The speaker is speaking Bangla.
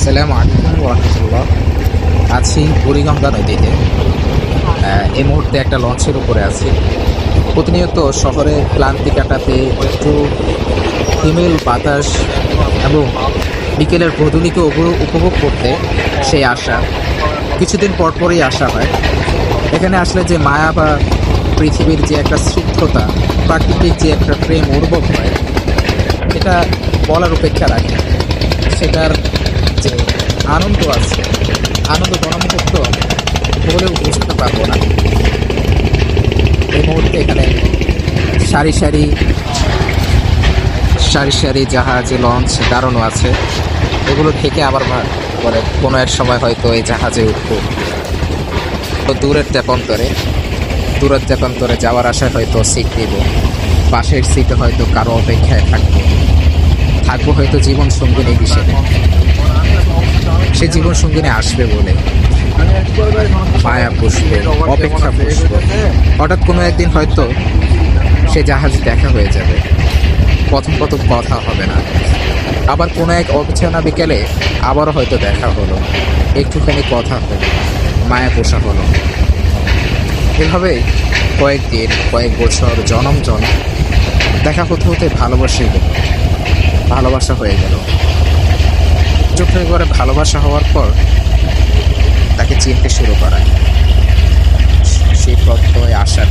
আসসালামু আলাইকুম রহমতুল্লাহ। আছি বুড়িগঙ্গা নদীতে। এই মুহূর্তে একটা লঞ্চের উপরে আছি। প্রতিনিয়ত শহরে ক্লান্তি কাটাতে একটু হিমেল বাতাস এবং বিকেলের প্রধূলিকে উপভোগ করতে সেই আশা কিছুদিন পরপরই আসা হয়। এখানে আসলে যে মায়া বা পৃথিবীর যে একটা স্নিগ্ধতা, প্রাকৃতিক যে একটা প্রেম অনুভব হয়, এটা বলার অপেক্ষা রাখে। সেটার যে আনন্দ আছে, আনন্দ গণমুহূর্ত বলেও বুঝতে পারবো না। এই মুহূর্তে এখানে সারি সারি সারি সারি জাহাজ, লঞ্চ দাঁড়ানো আছে। এগুলো থেকে আবার পরে কোনো এক সময় হয়তো এই জাহাজে উঠবো। তো দূরের দেপান্তরে যাওয়ার আশায় হয়তো সিট দেব। পাশের সিটে হয়তো কারো অপেক্ষায় থাকবো হয়তো জীবন সঙ্গিনী হিসেবে। সে জীবন সঙ্গিনী আসবে বলে মায়া পুষবে, অপেক্ষা পুষবে। হঠাৎ কোনো একদিন হয়তো সে জাহাজ দেখা হয়ে যাবে। প্রথম কথা হবে না, আবার কোনো এক অবিছানা বিকেলে আবারও হয়তো দেখা হলো, একটুখানি কথা হলো, মায়া পোষা হলো। এভাবে কয়েকদিন, কয়েক বছর, জনম দেখা হতে হতে ভালোবাসা হয়ে গেল। চোখে করে ভালোবাসা হওয়ার পর তাকে চিনতে শুরু করা, সেই প্রত্যয় আশা